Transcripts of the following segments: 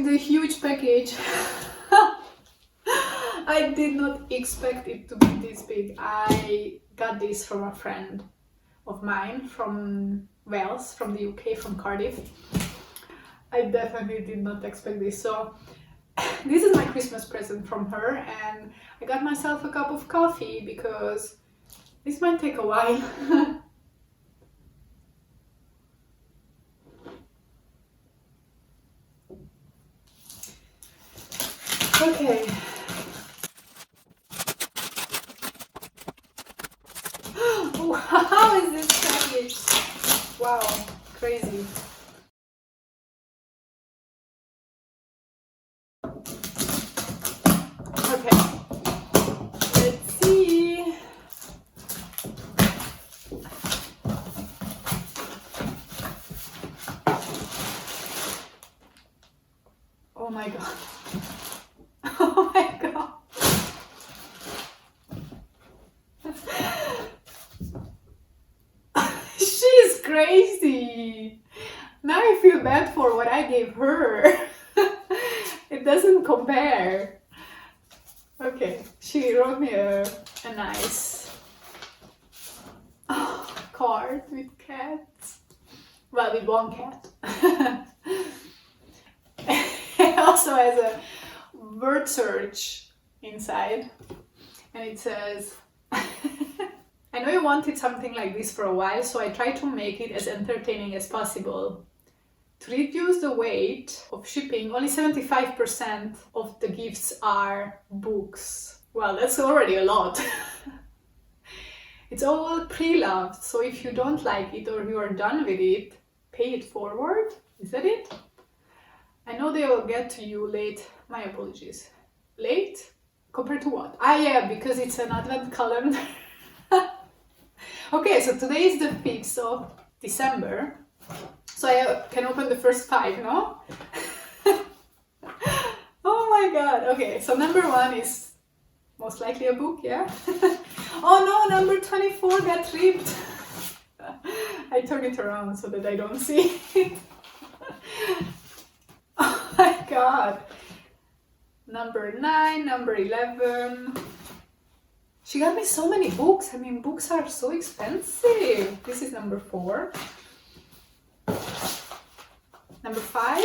unboxing the huge package. I did not expect it to be this big. I got this from a friend of mine from Wales, from the UK, from Cardiff. I definitely did not expect this. So this is my Christmas present from her, and I got myself a cup of coffee because this might take a while. Okay. How is this package? Wow, crazy. Okay, let's see. Oh my god. Oh my god. She's crazy. Now I feel bad for what I gave her. It doesn't compare. Okay, she wrote me a nice card with cats. Well, with one cat. It also has a word search inside, and it says, I know you wanted something like this for a while, so I tried to make it as entertaining as possible. To reduce the weight of shipping, only 75% of the gifts are books. Well, that's already a lot. It's all pre-loved, so if you don't like it or you are done with it, pay it forward. Is that it? I know they will get to you late. My apologies. Late? Compared to what? Ah yeah, because it's an advent calendar. Okay, so today is the 5th of December. So I can open the first 5, no? Oh my god. Okay, so number 1 is most likely a book, yeah? Oh no, number 24 got ripped. I turn it around so that I don't see it. Oh my god. Number 9, number 11. She got me so many books. I mean, books are so expensive. This is number 4. Number 5.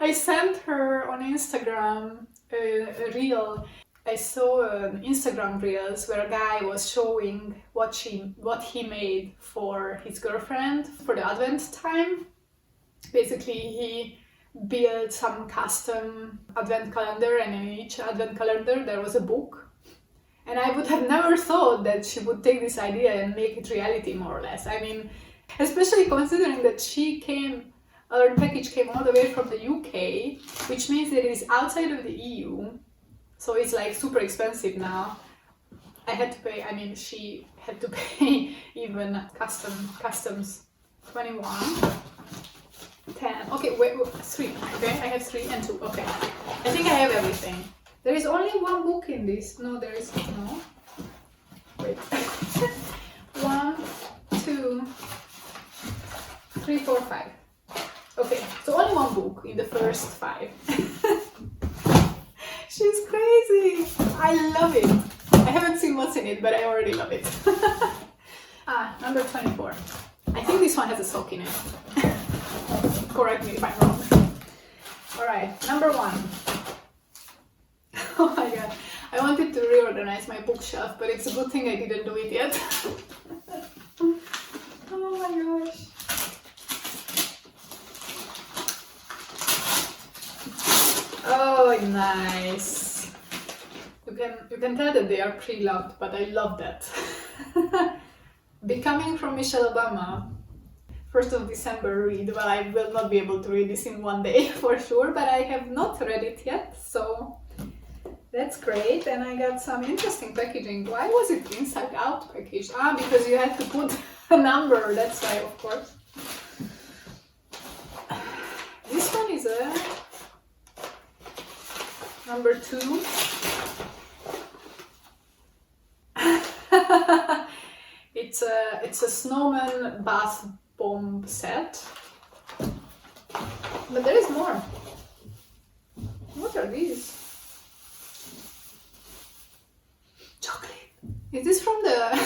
I sent her on Instagram a reel. I saw an Instagram reels where a guy was showing what he made for his girlfriend for the Advent time. Basically, he built some custom Advent calendar, and in each Advent calendar there was a book. And I would have never thought that she would take this idea and make it reality, more or less. I mean, especially considering that her package came all the way from the UK, which means that it is outside of the EU. So it's like super expensive now. I had to pay, I mean, she had to pay even customs 21, 10, okay, wait, 3, okay, I have 3 and 2, okay. I think I have everything. There is only one book in this. No, there is no. Wait. 1, 2, 3, 4, 5. Okay, so only one book in the first 5. She's crazy. I love it. I haven't seen what's in it, but I already love it. Number 24. I think this one has a sock in it. Correct me if I'm wrong. Alright, number 1. Oh my god, I wanted to reorganize my bookshelf, but it's a good thing I didn't do it yet. Oh my gosh. Oh, nice. You can tell that they are pre-loved, but I love that. Becoming from Michelle Obama. 1st of December read. Well, I will not be able to read this in one day for sure, but I have not read it yet, so that's great. And I got some interesting packaging. Why was it inside out package? Because you had to put a number, that's why, of course. This one is a number 2. It's a snowman bath bomb set. But there is more. What are these? Chocolate. Is this from the...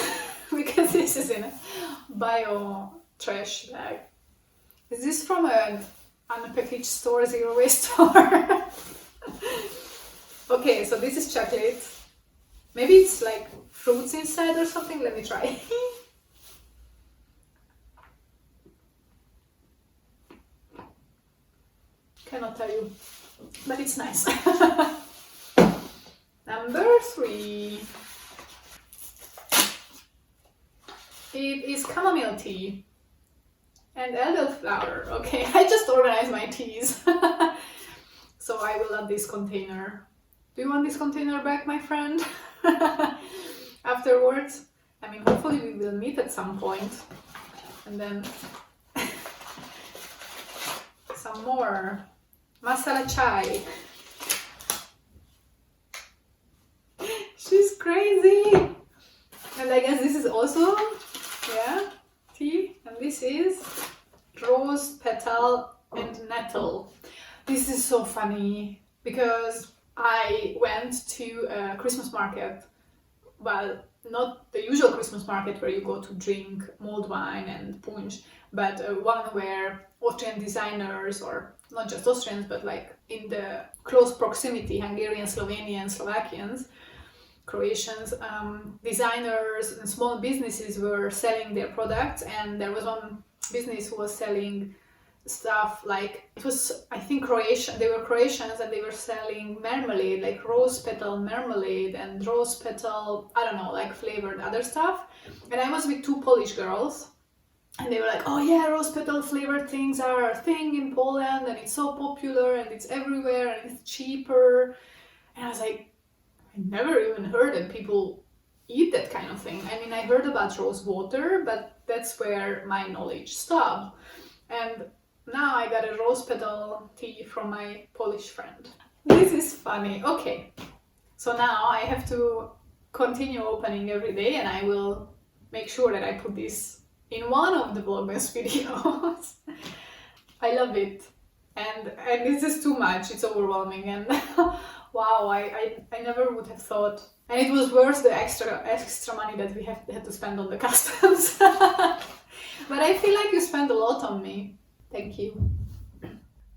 because this is in a bio trash bag. Is this from an unpackaged store, zero waste store? Okay, so this is chocolate. Maybe it's like fruits inside or something. Let me try. Cannot tell you, but it's nice. Number 3. It is chamomile tea and elderflower. Okay, I just organized my teas. So I will add this container. Do you want this container back, my friend? Afterwards? I mean, hopefully we will meet at some point. And then some more masala chai. She's crazy. And I guess this is also, yeah, tea. And this is rose petal and nettle. This is so funny because I went to a Christmas market. Well, not the usual Christmas market where you go to drink mulled wine and punch, but one where Austrian designers, or not just Austrians, but like in the close proximity, Hungarians, Slovenians, Slovakians, Croatians, designers and small businesses were selling their products, and there was one business who was selling stuff like, it was, I think, Croatian. They were Croatians and they were selling marmalade, like rose petal marmalade and rose petal, I don't know, like flavored other stuff. And I was with 2 Polish girls and they were like, oh yeah, rose petal flavored things are a thing in Poland and it's so popular and it's everywhere and it's cheaper. And I was like, I never even heard that people eat that kind of thing. I mean, I heard about rose water, but that's where my knowledge stopped. And now I got a rose petal tea from my Polish friend. This is funny. Okay, so now I have to continue opening every day, and I will make sure that I put this in one of the Vlogmas videos. I love it, and this is too much. It's overwhelming, and wow, I never would have thought. And it was worth the extra money that we had to spend on the customs. But I feel like you spent a lot on me. Thank you.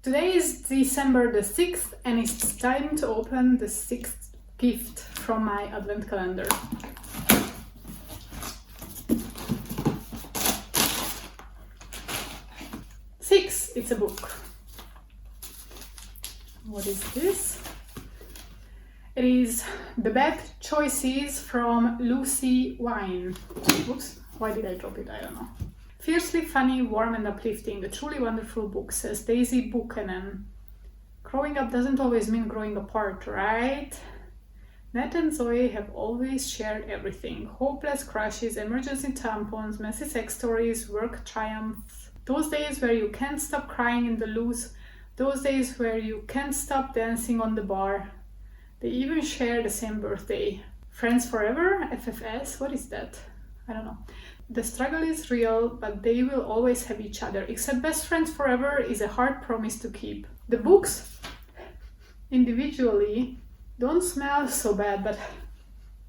Today is December the 6th and it's time to open the 6th gift from my advent calendar. Six, it's a book. What is this? It is The Bad Choices from Lucy Wine. Oops, why did I drop it? I don't know. Fiercely funny, warm and uplifting, a truly wonderful book, says Daisy Buchanan. Growing up doesn't always mean growing apart, right? Nat and Zoe have always shared everything. Hopeless crushes, emergency tampons, messy sex stories, work triumphs. Those days where you can't stop crying in the loose. Those days where you can't stop dancing on the bar. They even share the same birthday. Friends forever? FFS? What is that? I don't know. The struggle is real, but they will always have each other. Except best friends forever is a hard promise to keep. The books, individually, don't smell so bad, but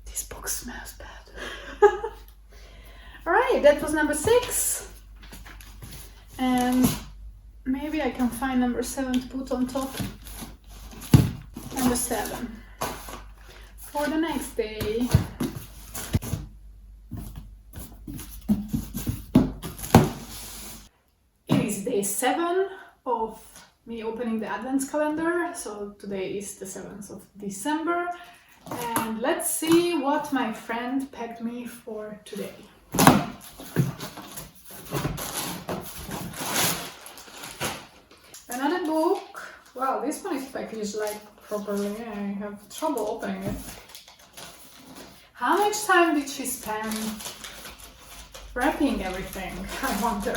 this book smells bad. Alright, that was number 6. And maybe I can find number 7 to put on top. Number 7. For the next day. Day 7 of me opening the advent calendar, so today is the 7th of December, and let's see what my friend packed me for today. Another book. Wow, this one is packaged like properly. I have trouble opening it. How much time did she spend wrapping everything? I wonder.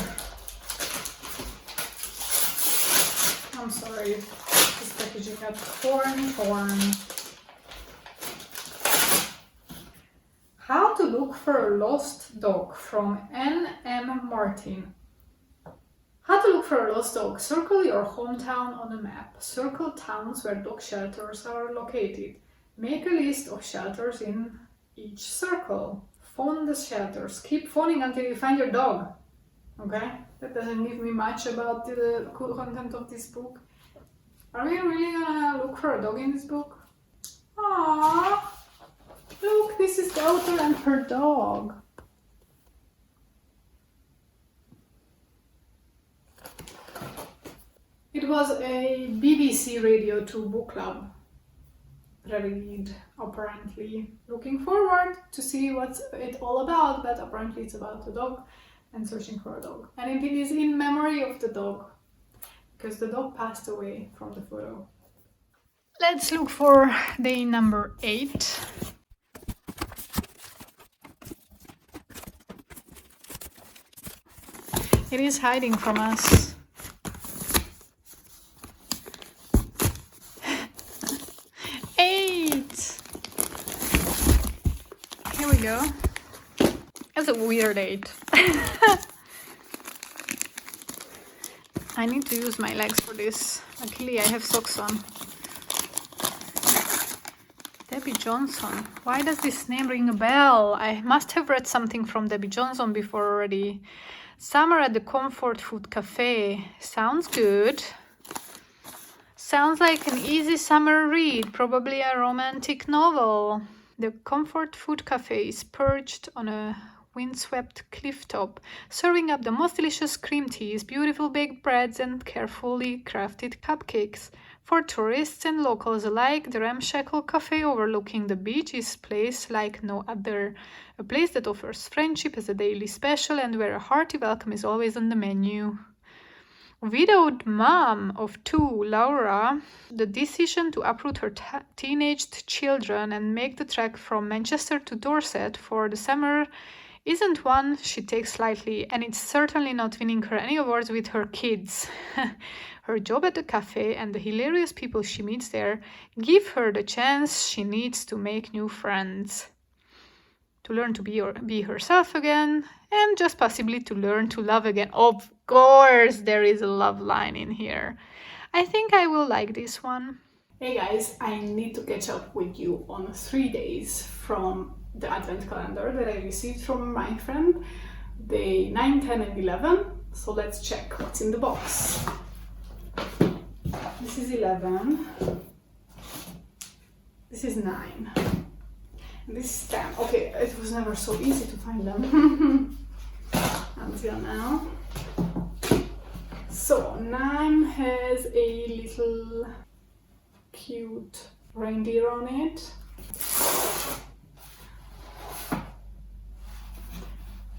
I'm sorry, this packaging got torn. How to look for a lost dog from N.M. Martin. How to look for a lost dog. Circle your hometown on a map. Circle towns where dog shelters are located. Make a list of shelters in each circle. Phone the shelters. Keep phoning until you find your dog. Okay? That doesn't give me much about the content of this book. Are we really gonna look for a dog in this book? Aww! Look, this is the author and her dog. It was a BBC Radio 2 book club read, apparently. Looking forward to see what's it all about, but apparently it's about a dog and searching for a dog. And it is in memory of the dog, because the dog passed away from the photo. Let's look for day number 8. It is hiding from us. Here we go. That's a weird 8. I need to use my legs for this. Luckily I have socks on. Debbie Johnson. Why does this name ring a bell? I must have read something from Debbie Johnson before already. Summer at the Comfort Food Cafe. Sounds good. Sounds like an easy summer read, probably a romantic novel. The Comfort Food Cafe is perched on a windswept cliff top, serving up the most delicious cream teas, beautiful baked breads, and carefully crafted cupcakes. For tourists and locals alike, the ramshackle cafe overlooking the beach is a place like no other. A place that offers friendship as a daily special and where a hearty welcome is always on the menu. Widowed mom of 2, Laura, the decision to uproot her teenaged children and make the trek from Manchester to Dorset for the summer isn't one she takes lightly, and it's certainly not winning her any awards with her kids. Her job at the cafe and the hilarious people she meets there give her the chance she needs to make new friends, to learn to be herself again, and just possibly to learn to love again. Of course, there is a love line in here. I think I will like this one. Hey guys, I need to catch up with you on 3 days from the advent calendar that I received from my friend, day 9, 10 and 11. So let's check what's in the box. This is 11. This is 9. This is 10. Okay, it was never so easy to find them until now. So 9 has a little cute reindeer on it.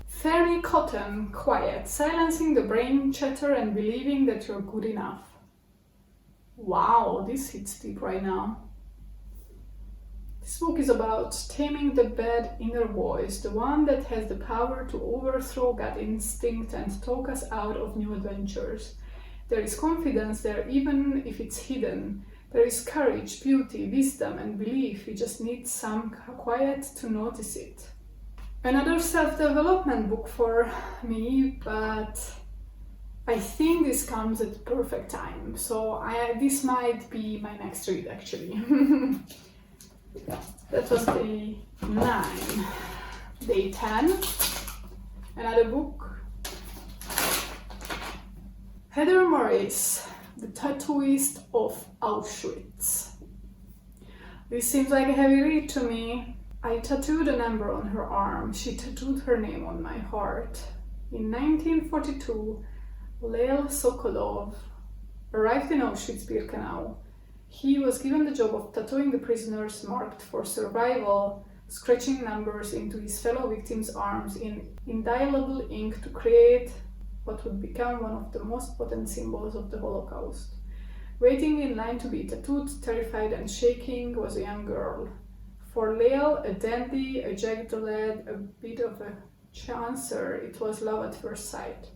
Fairy cotton, quiet, silencing the brain chatter and believing that you're good enough. Wow, this hits deep right now. This book is about taming the bad inner voice, the one that has the power to overthrow gut instinct and talk us out of new adventures. There is confidence there even if it's hidden. There is courage, beauty, wisdom and belief. We just need some quiet to notice it. Another self-development book for me, but I think this comes at the perfect time. So this might be my next read actually. That was day 9. Day 10, another book. Heather Morris, The Tattooist of Auschwitz. This seems like a heavy read to me. I tattooed a number on her arm. She tattooed her name on my heart. In 1942, Leil Sokolov arrived in Auschwitz-Birkenau. He was given the job of tattooing the prisoners marked for survival, scratching numbers into his fellow victims' arms in indelible ink to create what would become one of the most potent symbols of the Holocaust. Waiting in line to be tattooed, terrified and shaking, was a young girl. For Leil, a dandy, a jagged lad, a bit of a chancer, it was love at first sight.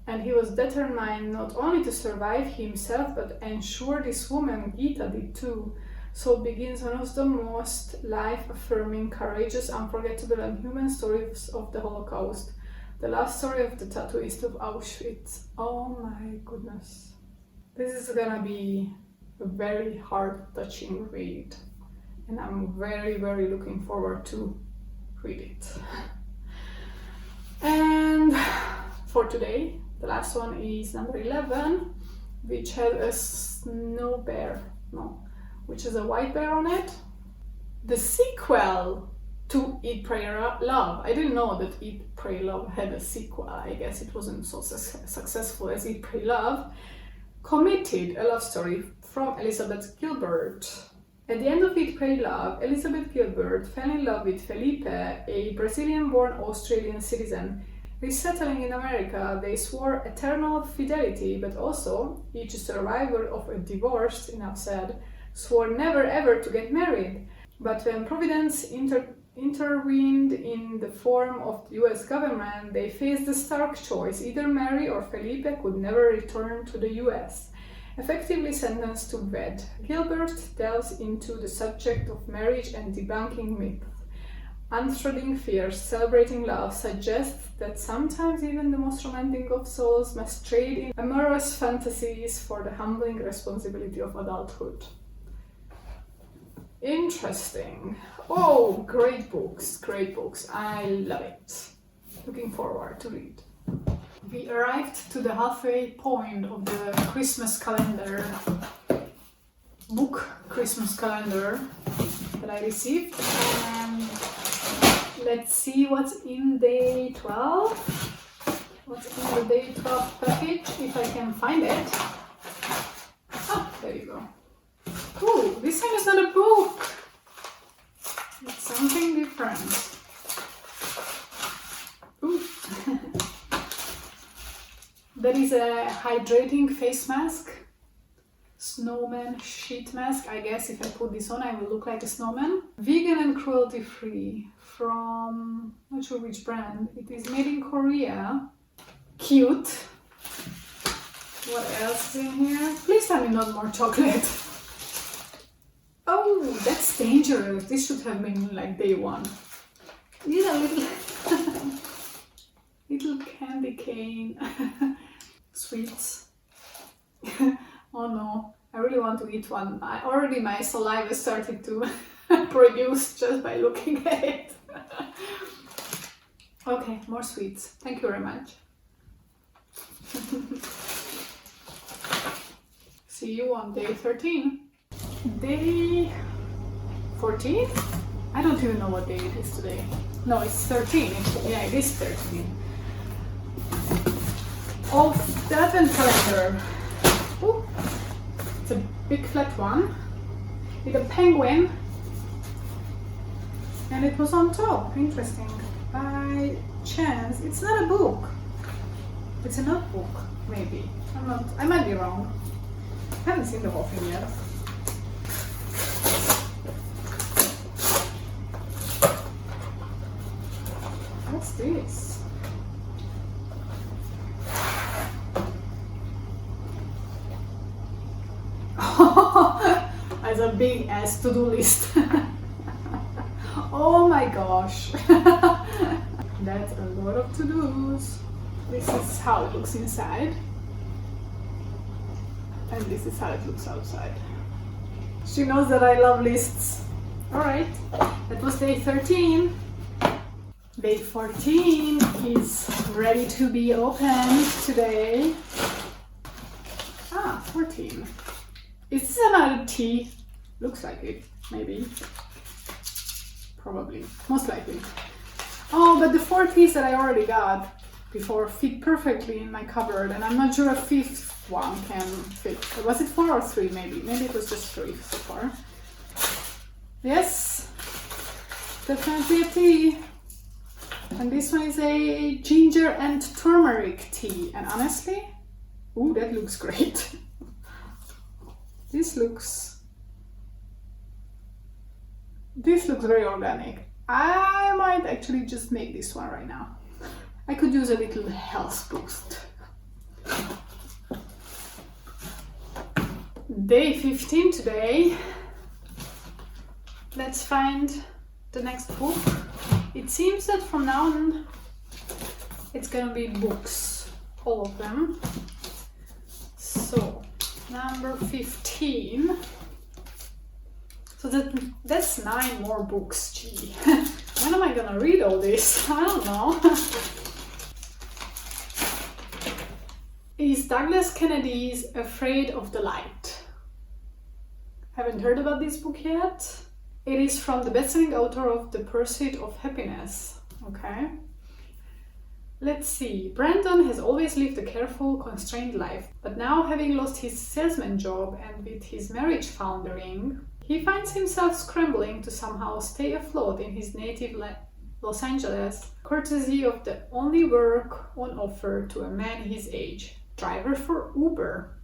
And he was determined not only to survive himself, but ensure this woman, Gita, did too. So begins one of the most life-affirming, courageous, unforgettable and human stories of the Holocaust. The last story of the tattooist of Auschwitz. Oh my goodness. This is gonna be a very heart-touching read. And I'm very, very looking forward to read it. And for today, the last one is number 11, which has a snow bear. No, which is a white bear on it. The sequel to Eat, Pray, Love. I didn't know that Eat, Pray, Love had a sequel. I guess it wasn't so successful as Eat, Pray, Love. Committed, a love story from Elizabeth Gilbert. At the end of Eat, Pray, Love, Elizabeth Gilbert fell in love with Felipe, a Brazilian-born Australian citizen. Resettling in America, they swore eternal fidelity, but also, each survivor of a divorce, enough said, swore never ever to get married. But when Providence intervened in the form of the US government, they faced the stark choice: either marry or Felipe could never return to the US. Effectively sentenced to wed, Gilbert delves into the subject of marriage and debunking myths. Unthreading fears, celebrating love, suggests that sometimes even the most romantic of souls must trade in amorous fantasies for the humbling responsibility of adulthood. Interesting. Oh, great books, great books. I love it. Looking forward to read. We arrived to the halfway point of the Christmas calendar, book Christmas calendar that I received, and let's see what's in day 12. What's in the day 12 package, if I can find it. Oh, there you go. Cool, this time is not a book. It's something different. Ooh. There is a hydrating face mask. Snowman sheet mask. I guess if I put this on, I will look like a snowman. Vegan and cruelty free from, not sure which brand. It is made in Korea. Cute. What else is in here? Please tell me not more chocolate. Oh, that's dangerous. This should have been like day one. These are little, little candy cane sweets. Oh no, I really want to eat one. My saliva started to produce just by looking at it. Okay, more sweets. Thank you very much. See you on day 13. Day 14? I don't even know what day it is today. No, it's 13. Yeah, it is 13. Of the advent calendar. Ooh. It's a big flat one with a penguin, and it was on top. Interesting. By chance, it's not a book. It's a notebook, maybe. I might be wrong. I haven't seen the whole thing yet. What's this? As a big ass to-do list. Oh my gosh. That's a lot of to-dos. This is how it looks inside. And this is how it looks outside. She knows that I love lists. Alright, that was day 13. Day 14 is ready to be opened today. 14. Is this another tea? Looks like it, maybe. Probably, most likely. Oh, but the 4 teas that I already got before fit perfectly in my cupboard, and I'm not sure a 5th one can fit. Was it 4 or 3 maybe? Maybe it was just 3 so far. Yes, definitely a tea. And this one is a ginger and turmeric tea. And honestly, ooh, that looks great. This looks very organic. I might actually just make this one right now. I could use a little health boost. Day 15 today. Let's find the next book. It seems that from now on It's gonna be books, all of them. So, number 15. So that's 9 more books, gee. When am I gonna read all this? I don't know. Is Douglas Kennedy's Afraid of the Light? Haven't heard about this book yet? It is from the best-selling author of The Pursuit of Happiness. Okay. Let's see. Brandon has always lived a careful, constrained life, but now having lost his salesman job and with his marriage foundering, he finds himself scrambling to somehow stay afloat in his native Los Angeles, courtesy of the only work on offer to a man his age, driver for Uber.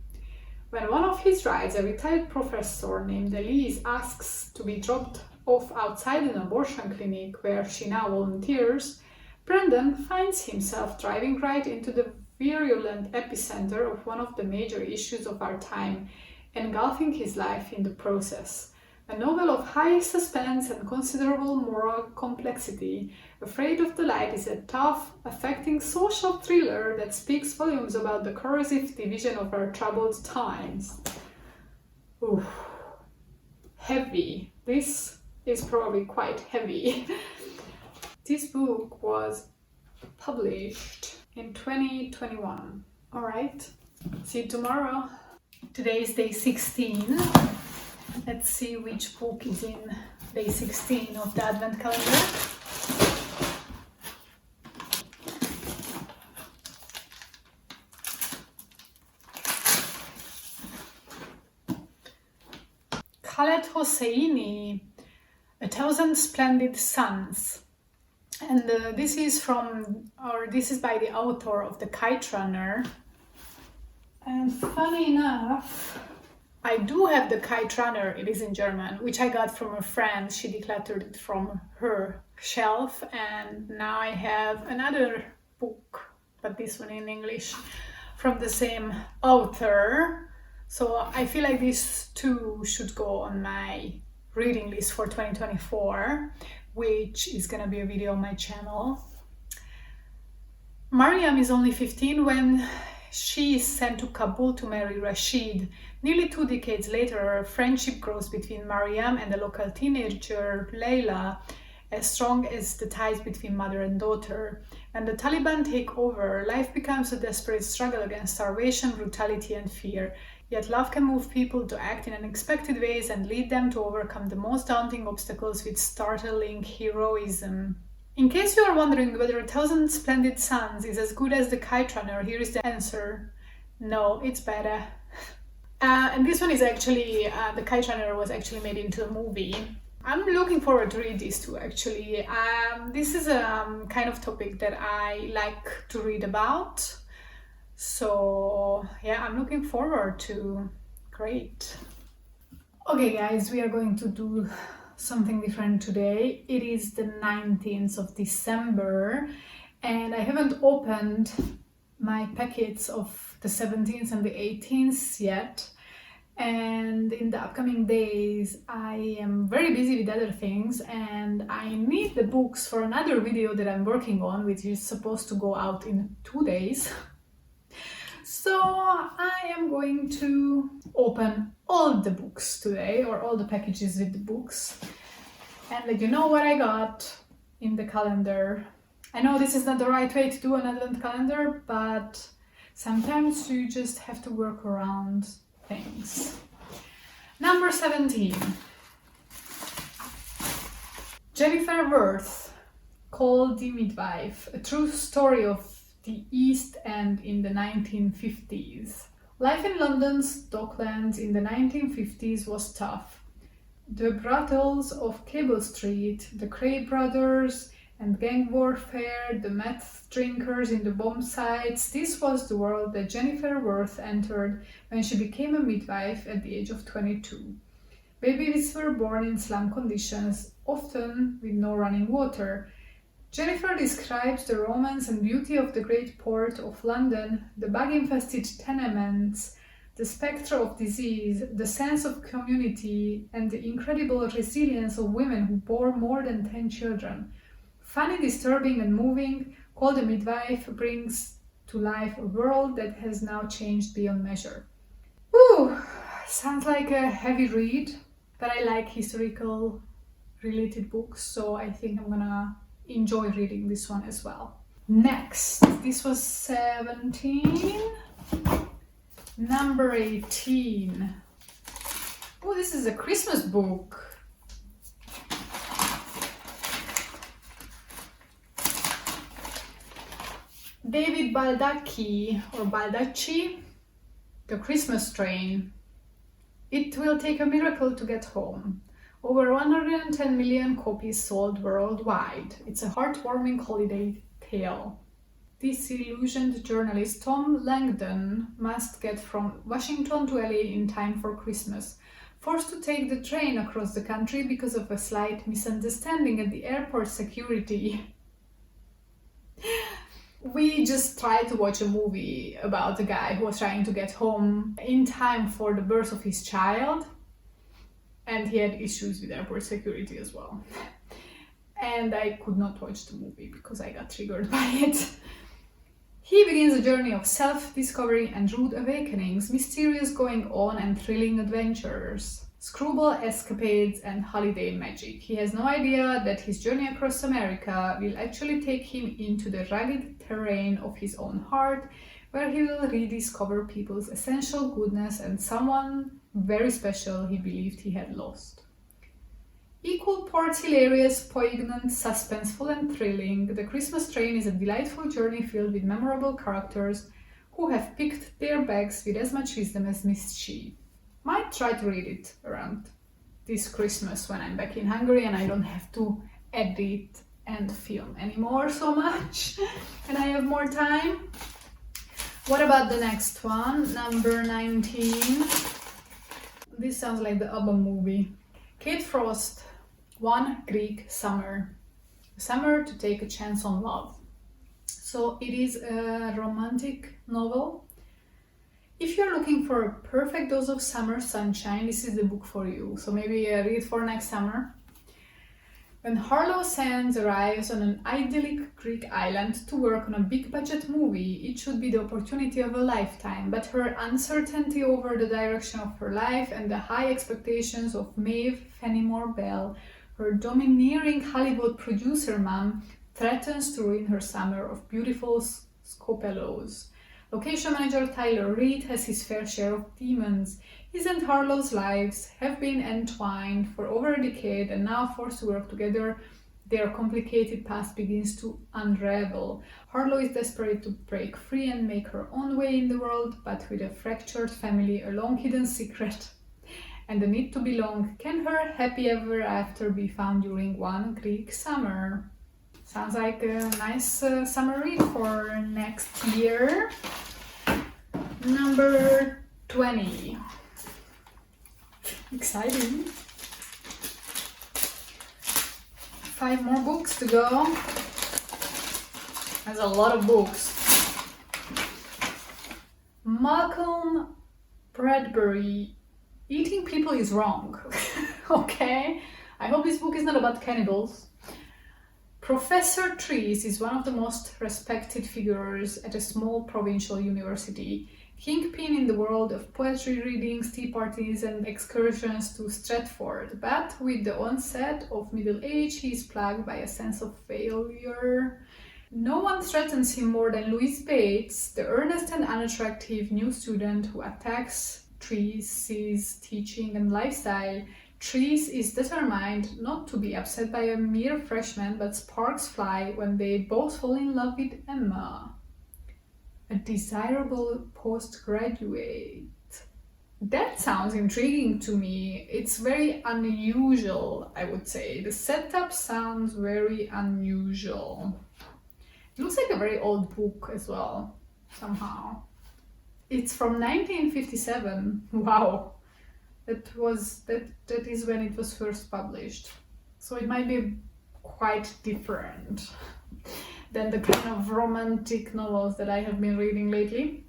When one of his rides, a retired professor named Elise, asks to be dropped off outside an abortion clinic where she now volunteers, Brandon finds himself driving right into the virulent epicenter of one of the major issues of our time, engulfing his life in the process. A novel of high suspense and considerable moral complexity, Afraid of the Light is a tough, affecting social thriller that speaks volumes about the corrosive division of our troubled times. Oof. Heavy. This is probably quite heavy. This book was published in 2021. Alright, see you tomorrow. Today is day 16. Let's see which book is in day 16 of the Advent calendar. Khaled Hosseini, A Thousand Splendid Suns. And this is by the author of The Kite Runner. And funny enough, I do have The Kite Runner, it is in German, which I got from a friend. She decluttered it from her shelf, and now I have another book, but this one in English, from the same author. So I feel like these two should go on my reading list for 2024, which is gonna be a video on my channel. Mariam is only 15 when she is sent to Kabul to marry Rashid. Nearly 2 decades later, a friendship grows between Mariam and the local teenager Layla, as strong as the ties between mother and daughter. When the Taliban take over, life becomes a desperate struggle against starvation, brutality, and fear. Yet love can move people to act in unexpected ways and lead them to overcome the most daunting obstacles with startling heroism. In case you are wondering whether A Thousand Splendid Suns is as good as The Kite Runner, here is the answer. No, it's better. And this one is actually, The Kite Runner was actually made into a movie. I'm looking forward to read these two actually. This is a kind of topic that I like to read about. So yeah, I'm looking forward to. Great. Okay guys, we are going to do something different today. It is the 19th of December and I haven't opened my packets of the 17th and the 18th yet. And in the upcoming days I am very busy with other things and I need the books for another video that I'm working on, which is supposed to go out in 2 days. So I am going to open all the books today, or all the packages with the books, and let you know what I got in the calendar. I know this is not the right way to do an advent calendar, but sometimes you just have to work around things. Number 17. Jennifer Worth, called The Midwife, a true story of the East End in the 1950s. Life in London's Docklands in the 1950s was tough. The brothels of Cable Street, the Cray brothers and gang warfare, the meth drinkers in the bomb sites, this was the world that Jennifer Worth entered when she became a midwife at the age of 22. Babies were born in slum conditions, often with no running water. Jennifer describes the romance and beauty of the great port of London, the bug-infested tenements, the spectre of disease, the sense of community, and the incredible resilience of women who bore more than 10 children. Funny, disturbing, and moving, Called a Midwife brings to life a world that has now changed beyond measure. Ooh, sounds like a heavy read, but I like historical related books, so I think I'm gonna enjoy reading this one as well. Next, this was 17. Number 18. Oh, this is a Christmas book. David Baldacci or Baldacci, The Christmas Train. It will take a miracle to get home. Over 110 million copies sold worldwide. It's a heartwarming holiday tale. Disillusioned journalist Tom Langdon must get from Washington to LA in time for Christmas. Forced to take the train across the country because of a slight misunderstanding at the airport security. We just tried to watch a movie about a guy who was trying to get home in time for the birth of his child, and he had issues with airport security as well. And I could not watch the movie because I got triggered by it. He begins a journey of self-discovery and rude awakenings, mysterious going-on and thrilling adventures, screwball escapades and holiday magic. He has no idea that his journey across America will actually take him into the rugged terrain of his own heart, where he will rediscover people's essential goodness and someone very special he believed he had lost. Equal parts hilarious, poignant, suspenseful and thrilling, The Christmas Train is a delightful journey filled with memorable characters who have picked their bags with as much wisdom as mischief. Might try to read it around this Christmas when I'm back in Hungary and I don't have to edit and film anymore so much and I have more time. What about the next one? Number 19. This sounds like the ABBA movie. Kate Frost, One Greek Summer. Summer to take a chance on love. So it is a romantic novel. If you're looking for a perfect dose of summer sunshine, this is the book for you. So maybe read for next summer. When Harlow Sands arrives on an idyllic Greek island to work on a big budget movie, it should be the opportunity of a lifetime. But her uncertainty over the direction of her life and the high expectations of Maeve Fenimore Bell, her domineering Hollywood producer mom, threatens to ruin her summer of beautiful scopelos. Location manager Tyler Reed has his fair share of demons. His and Harlow's lives have been entwined for over a decade, and now forced to work together, their complicated past begins to unravel. Harlow is desperate to break free and make her own way in the world, but with a fractured family, a long-hidden secret, and the need to belong, can her happy ever after be found during one Greek summer? Sounds like a nice summer read for next year. Number 20. Exciting. 5 more books to go. That's a lot of books. Malcolm Bradbury, Eating People is Wrong. Okay, I hope this book is not about cannibals. Professor Trees is one of the most respected figures at a small provincial university. Kingpin in the world of poetry readings, tea parties and excursions to Stratford. But with the onset of middle age, he is plagued by a sense of failure. No one threatens him more than Louise Bates, the earnest and unattractive new student who attacks Trees' teaching and lifestyle. Trees is determined not to be upset by a mere freshman, but sparks fly when they both fall in love with Emma, a desirable postgraduate. That sounds intriguing to me. It's very unusual, I would say. The setup sounds very unusual. It looks like a very old book as well, somehow. It's from 1957. Wow. That is when it was first published. So it might be quite different than the kind of romantic novels that I have been reading lately.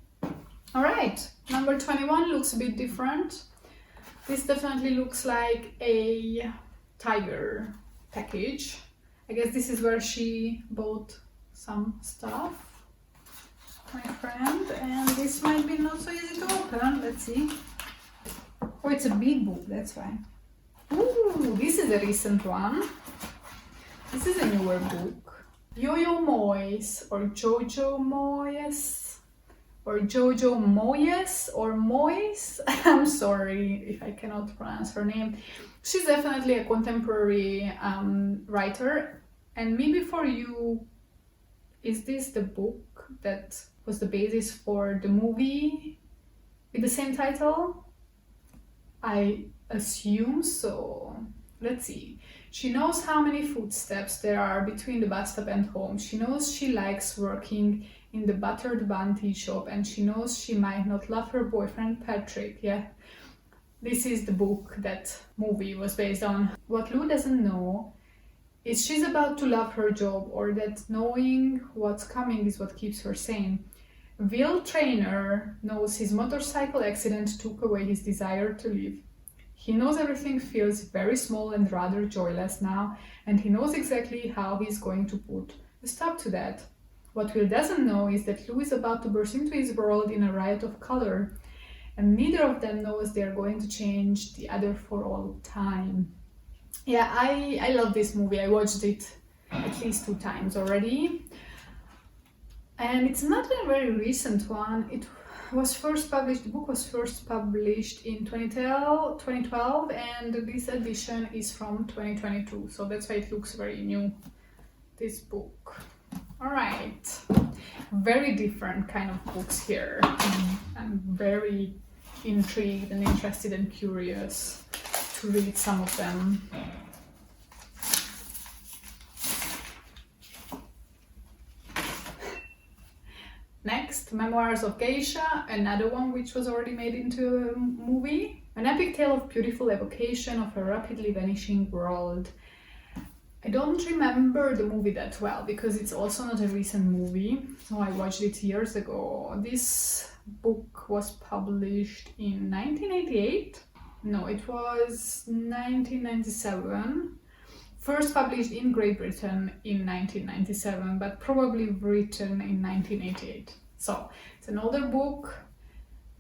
Alright, number 21 looks a bit different. This definitely looks like a Tiger package. I guess this is where she bought some stuff, my friend, and this might be not so easy to open. Let's see. Oh, it's a big book, that's why. Ooh, this is a recent one. This is a newer book. Yo-Yo Moyes or Jojo Moyes or Jojo Moyes or Moyes. I'm sorry if I cannot pronounce her name. She's definitely a contemporary writer. And maybe for you, is this the book that was the basis for the movie with the same title? I assume so. Let's see. She knows how many footsteps there are between the bus stop and home. She knows she likes working in the buttered bun tea shop, and she knows she might not love her boyfriend Patrick. Yeah, this is the book that movie was based on. What Lou doesn't know is she's about to love her job, or that knowing what's coming is what keeps her sane. Will Traynor knows his motorcycle accident took away his desire to live. He knows everything feels very small and rather joyless now, and he knows exactly how he's going to put a stop to that. What Will doesn't know is that Lou is about to burst into his world in a riot of color, and neither of them knows they're going to change the other for all time. Yeah, I love this movie. I watched it at least 2 times already. And it's not a very recent one. It was first published, the book was first published in 2012, and this edition is from 2022. So that's why it looks very new, this book. All right, very different kind of books here. I'm very intrigued and interested and curious to read some of them. Next, Memoirs of Geisha, another one which was already made into a movie. An epic tale of beautiful evocation of a rapidly vanishing world. I don't remember the movie that well because it's also not a recent movie, so I watched it years ago. This book was published in 1988. No, it was 1997. First published in Great Britain in 1997, but probably written in 1988. So it's an older book.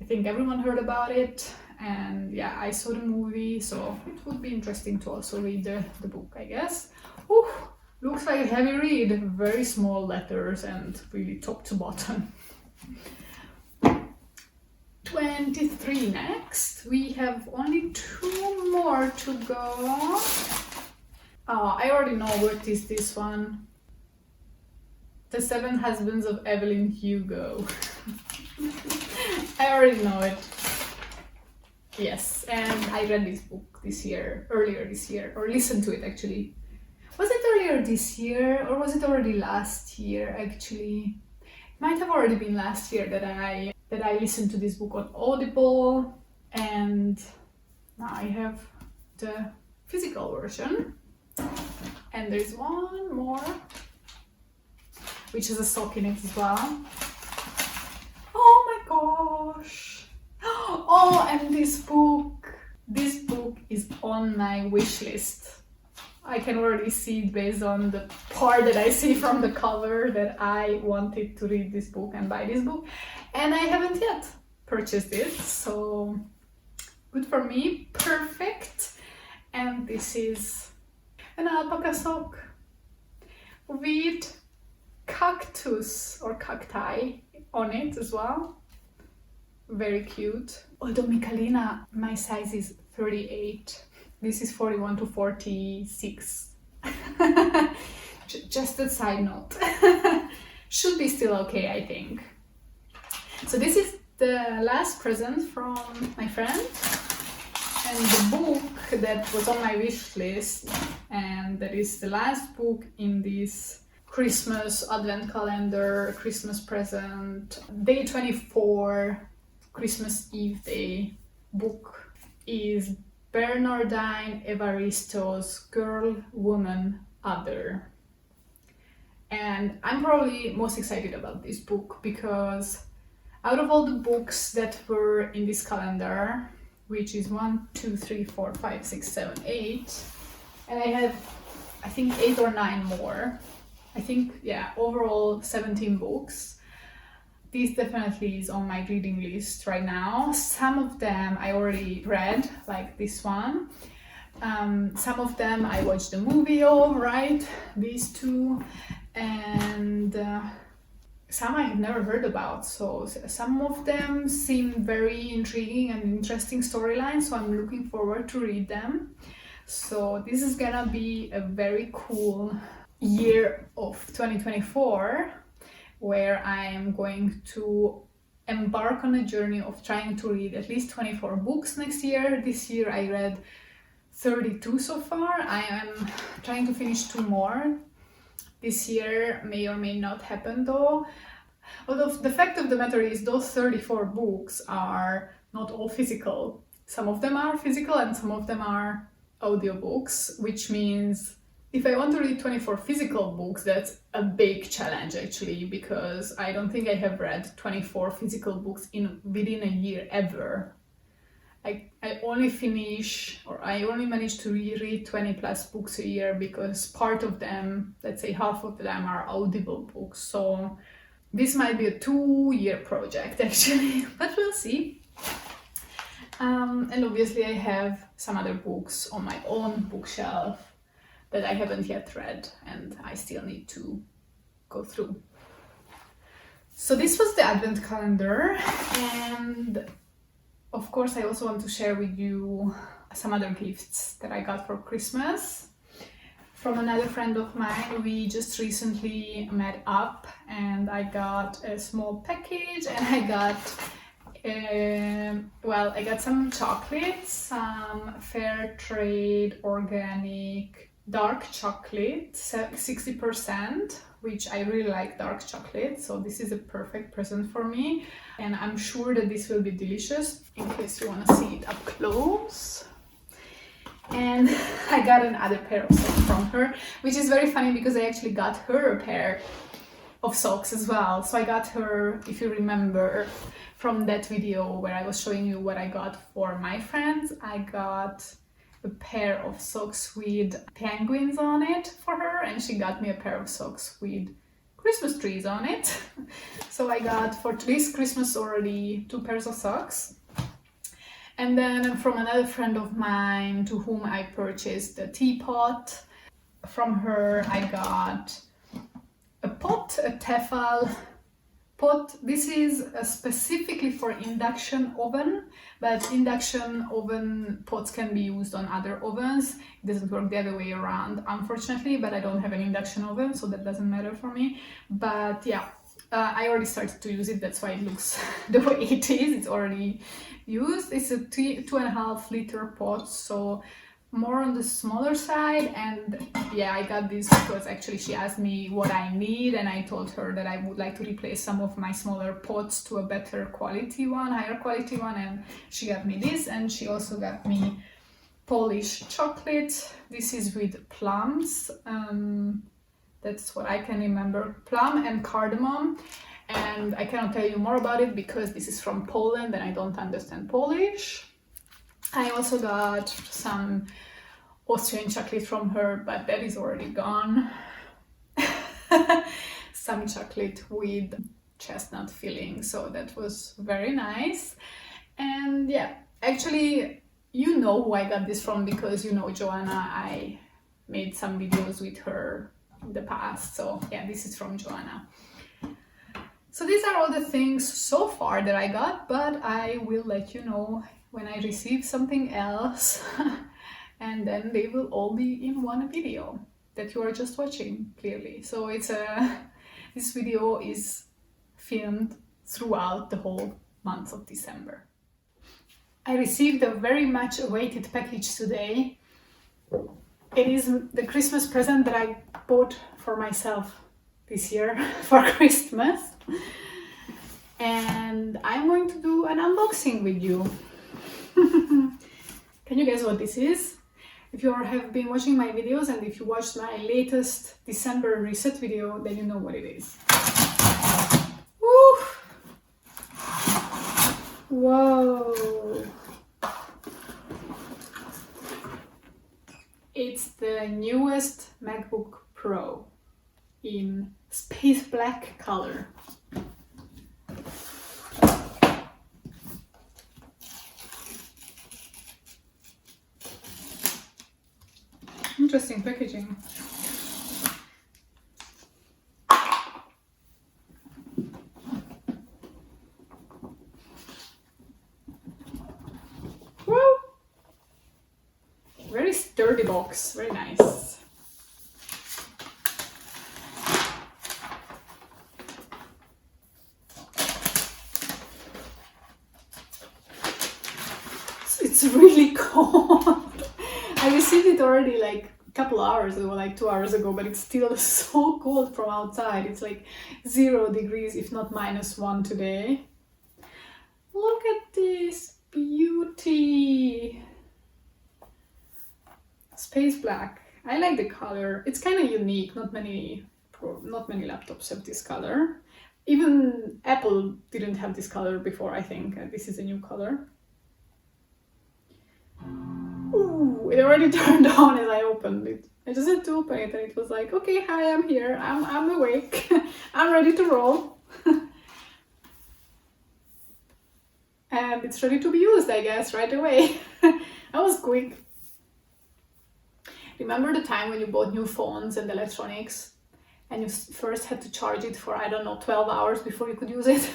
I think everyone heard about it, and yeah, I saw the movie, so it would be interesting to also read the book, I guess. Ooh, looks like a heavy read. Very small letters and really top to bottom. 23 next. We have only 2 more to go. Oh, I already know what is this one. The 7 Husbands of Evelyn Hugo. I already know it. Yes, and I read this book earlier this year, or listened to it actually. Was it earlier this year, or was it already last year actually? It might have already been last year that I listened to this book on Audible, and now I have the physical version. And there's one more, which has a sock in it as well. Oh my gosh! Oh, and this book is on my wish list. I can already see it based on the part that I see from the cover that I wanted to read this book and buy this book, and I haven't yet purchased it, so good for me, perfect. And this is an alpaca sock with cactus or cacti on it as well. Very cute. Although Michalina, my size is 38. This is 41 to 46. Just a side note. Should be still okay, I think. So this is the last present from my friend. And the book that was on my wish list, and that is the last book in this Christmas advent calendar, Christmas present, day 24, Christmas Eve day book, is Bernardine Evaristo's Girl, Woman, Other. And I'm probably most excited about this book because out of all the books that were in this calendar, which is 1, 2, 3, 4, 5, 6, 7, 8, and I have, I think, 8 or 9 more. I think, yeah, overall 17 books. This definitely is on my reading list right now. Some of them I already read, like this one. Some of them I watched the movie of, right? These two. And some I have never heard about. So some of them seem very intriguing and interesting storylines. So I'm looking forward to read them. So this is gonna be a very cool year of 2024, where I am going to embark on a journey of trying to read at least 24 books next year. This year I read 32 so far. I am trying to finish 2 more. This year may or may not happen though. Although the fact of the matter is those 34 books are not all physical. Some of them are physical and some of them are audiobooks, which means if I want to read 24 physical books, that's a big challenge actually, because I don't think I have read 24 physical books within a year ever. I only manage to reread 20 plus books a year, because part of them, let's say half of them, are audible books. So this might be a 2-year project actually, but we'll see. And obviously I have some other books on my own bookshelf that I haven't yet read and I still need to go through. So this was the advent calendar, and of course I also want to share with you some other gifts that I got for Christmas. From another friend of mine, we just recently met up and I got a small package, and I got some chocolates, some fair trade organic dark chocolate, 60%, which I really like dark chocolate, so this is a perfect present for me, and I'm sure that this will be delicious, in case you want to see it up close. And I got another pair of socks from her, which is very funny because I actually got her a pair of socks as well. So I got her, if you remember from that video where I was showing you what I got for my friends, I got a pair of socks with penguins on it for her, and she got me a pair of socks with Christmas trees on it. So I got for this Christmas already 2 pairs of socks. And then from another friend of mine to whom I purchased a teapot, from her I got a pot, a Tefal pot. This is specifically for induction oven, but induction oven pots can be used on other ovens. It doesn't work the other way around, unfortunately, but I don't have an induction oven, so that doesn't matter for me. But yeah, I already started to use it, that's why it looks the way it is. It's already used. It's a 2.5 liter pot, so more on the smaller side. And yeah, I got this because actually she asked me what I need, and I told her that I would like to replace some of my smaller pots to a better quality one, higher quality one, and she got me this. And she also got me Polish chocolate. This is with plums. That's what I can remember, plum and cardamom. And I cannot tell you more about it because this is from Poland and I don't understand Polish. I also got some Austrian chocolate from her, but that is already gone. Some chocolate with chestnut filling, so that was very nice. And yeah, actually, you know who I got this from because you know Joanna. I made some videos with her in the past, so yeah, this is from Joanna. So these are all the things so far that I got, but I will let you know when I receive something else. And then they will all be in one video that you are just watching, clearly. So this video is filmed throughout the whole month of December. I received a very much awaited package today. It is the Christmas present that I bought for myself this year for Christmas. And I'm going to do an unboxing with you. Can you guess what this is? If you have been watching my videos and if you watched my latest December reset video, then you know what it is. Woo! Whoa! It's the newest MacBook Pro. in space black color. Interesting packaging. Woo! Very sturdy box, very nice. It's really cold. I received it already like a couple hours ago, like 2 hours ago, but it's still so cold from outside. It's like 0 degrees, if not -1 today. Look at this beauty. Space black. I like the color. It's kind of unique. Not many laptops have this color. Even Apple didn't have this color before, I think. This is a new color. Ooh, it already turned on as I opened it. I just had to open it and it was like, okay, hi, I'm here. I'm awake. I'm ready to roll. And it's ready to be used, I guess, right away. That was quick. Remember the time when you bought new phones and electronics and you first had to charge it for, I don't know, 12 hours before you could use it?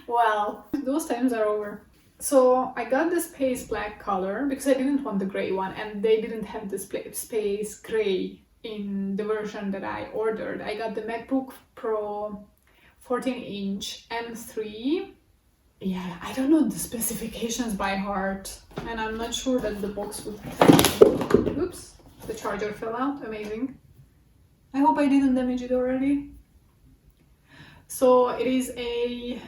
Well, those times are over. So I got the space black color because I didn't want the gray one, and they didn't have the space gray in the version that I ordered. I got the MacBook Pro 14-inch M3. Yeah, I don't know the specifications by heart, and I'm not sure that the box would have. Oops, the charger fell out. Amazing. I hope I didn't damage it already. So it is a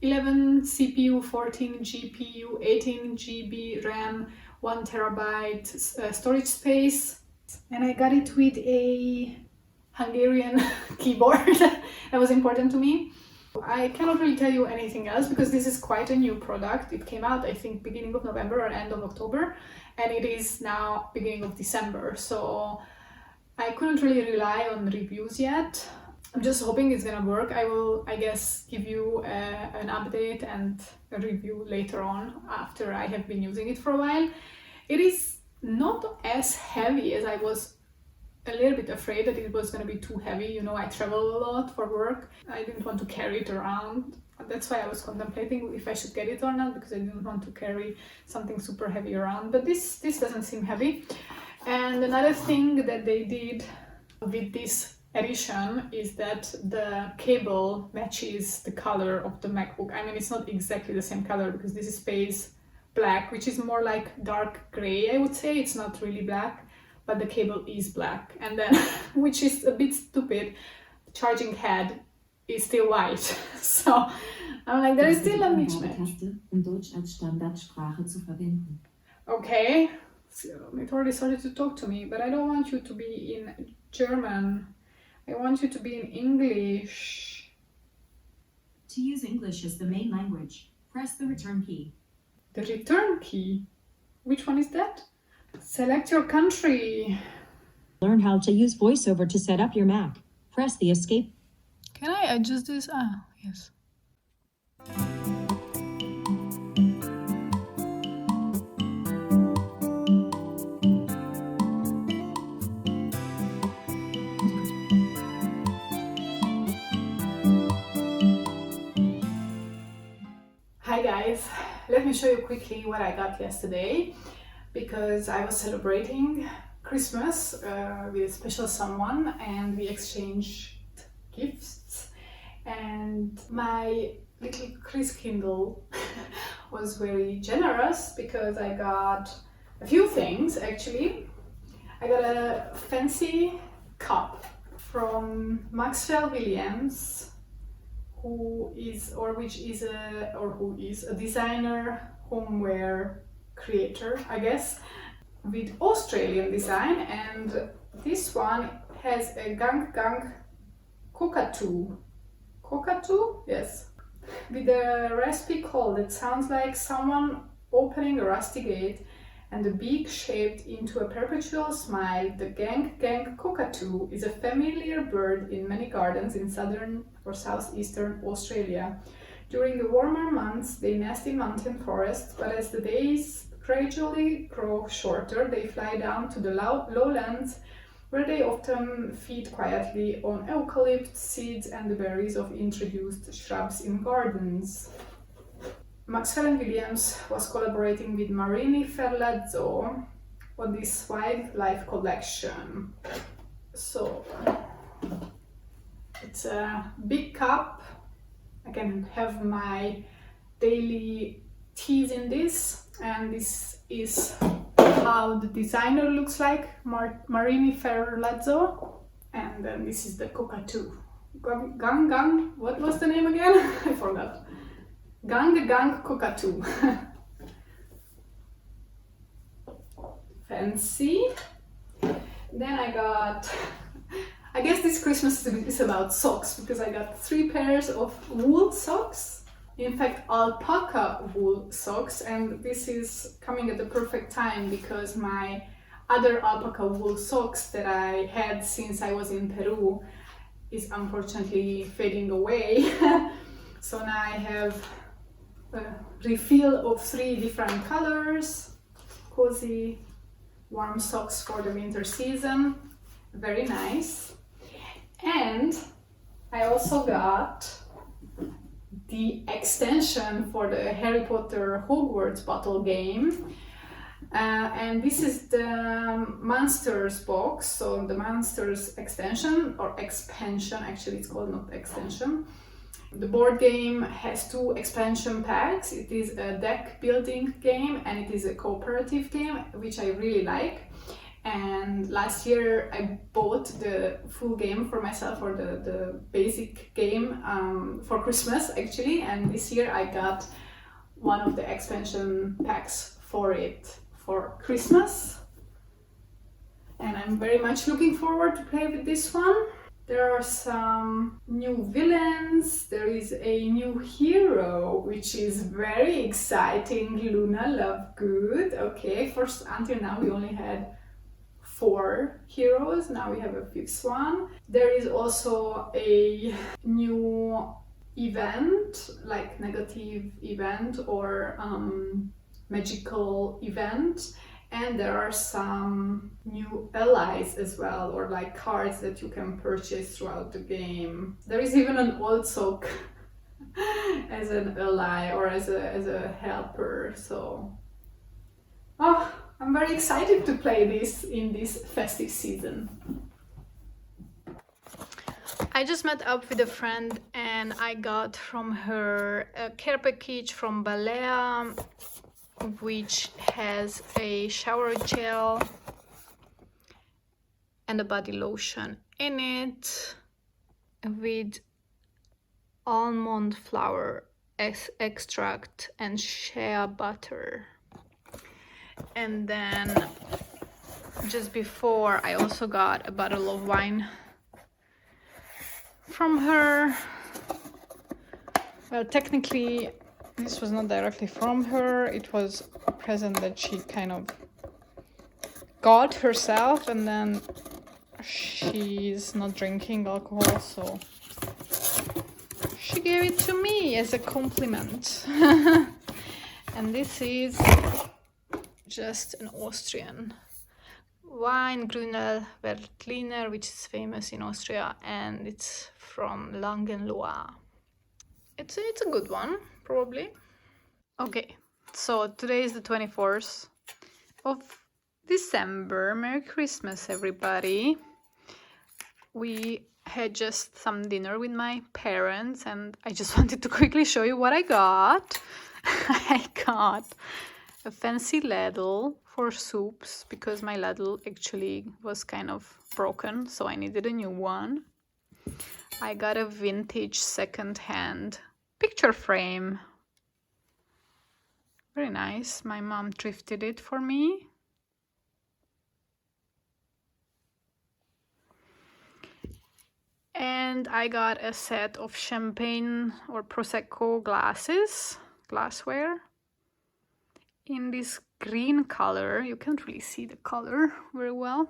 11 CPU, 14 GPU, 18 GB RAM, 1 terabyte storage space, and I got it with a Hungarian keyboard. That was important to me. I cannot really tell you anything else because this is quite a new product. It came out, I think, beginning of November or end of October, and it is now beginning of December. So I couldn't really rely on reviews yet. I'm just hoping it's gonna work. I will, I guess, give you an update and a review later on after I have been using it for a while. It is not as heavy as I was a little bit afraid that it was going to be too heavy. You know, I travel a lot for work. I didn't want to carry it around. That's why I was contemplating if I should get it or not, because I didn't want to carry something super heavy around. But this doesn't seem heavy. And another thing that they did with this edition is that the cable matches the color of the MacBook. I mean, it's not exactly the same color because this is space black, which is more like dark gray, I would say. It's not really black, but the cable is black. And then, which is a bit stupid, the charging head is still white. So I'm like, there is still a mismatch. Okay, so it already started to talk to me, but I don't want you to be in German. I want you to be in English. To use English as the main language, press the return key. The return key? Which one is that? Select your country. Learn how to use VoiceOver to set up your Mac. Press the escape. Can I adjust this? Ah, yes. Hi guys, let me show you quickly what I got yesterday, because I was celebrating Christmas with a special someone and we exchanged gifts, and my little Chris Kindle was very generous because I got a few things actually. I got a fancy cup from Maxwell Williams, who is a designer, homeware creator, I guess, with Australian design. And this one has a gang cockatoo, yes, with a raspy call that sounds like someone opening a rusty gate, and the beak shaped into a perpetual smile. The gang cockatoo is a familiar bird in many gardens in southern or southeastern Australia. During the warmer months, they nest in mountain forests, but as the days gradually grow shorter, they fly down to the lowlands, where they often feed quietly on eucalypt seeds and the berries of introduced shrubs in gardens. Maxwell and Williams was collaborating with Marini Ferlazzo on this wildlife collection. So it's a big cup. I can have my daily teas in this, and this is how the designer looks like, Marini Ferlazzo. And then this is the cockatoo. Gang, what was the name again? I forgot. Gang cockatoo. Fancy. Then I got, I guess this Christmas is about socks, because I got 3 pairs of wool socks. In fact, alpaca wool socks, and this is coming at the perfect time because my other alpaca wool socks that I had since I was in Peru is unfortunately fading away. So now I have a refill of 3 different colors, cozy, warm socks for the winter season, very nice. And I also got the extension for the Harry Potter Hogwarts bottle game, and this is the Monsters box, so the Monsters extension, or expansion, actually it's called, not extension. The board game has 2 expansion packs. It is a deck building game and it is a cooperative game, which I really like. And last year I bought the full game for myself, or the basic game for Christmas actually, and this year I got one of the expansion packs for it for Christmas, and I'm very much looking forward to play with this one. There are some new villains, there is a new hero, which is very exciting, Luna Lovegood. Okay, first until now we only had 4 heroes, now we have a 5th one. There is also a new event, like negative event or magical event, and there are some new allies as well, or like cards that you can purchase throughout the game. There is even an old sock as an ally or as a helper, so I'm very excited to play this in this festive season. I just met up with a friend and I got from her a care package from Balea, which has a shower gel and a body lotion in it with almond flour extract and shea butter. And then just before I also got a bottle of wine from her. Well, technically this was not directly from her, it was a present that she kind of got herself, and then she's not drinking alcohol, so she gave it to me as a compliment. And this is just an Austrian wine, Grüner Veltliner, which is famous in Austria, and it's from Langenlois. It's a good one, probably. Okay, so today is the 24th of December. Merry Christmas, everybody. We had just some dinner with my parents, and I just wanted to quickly show you what I got. I got a fancy ladle for soups because my ladle actually was kind of broken, so I needed a new one. I got a vintage second-hand picture frame. Very nice. My mom thrifted it for me. And I got a set of champagne or Prosecco glassware in this green color. You can't really see the color very well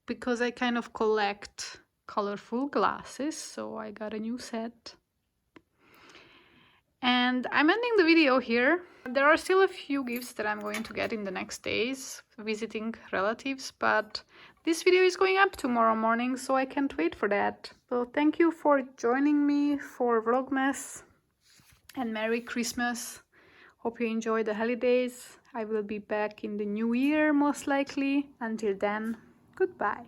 because I kind of collect colorful glasses, so I got a new set. And I'm ending the video here. There are still a few gifts that I'm going to get in the next days, visiting relatives, but this video is going up tomorrow morning, so I can't wait for that. So thank you for joining me for Vlogmas, and Merry Christmas. Hope you enjoy the holidays. I will be back in the new year most likely. Until then, goodbye.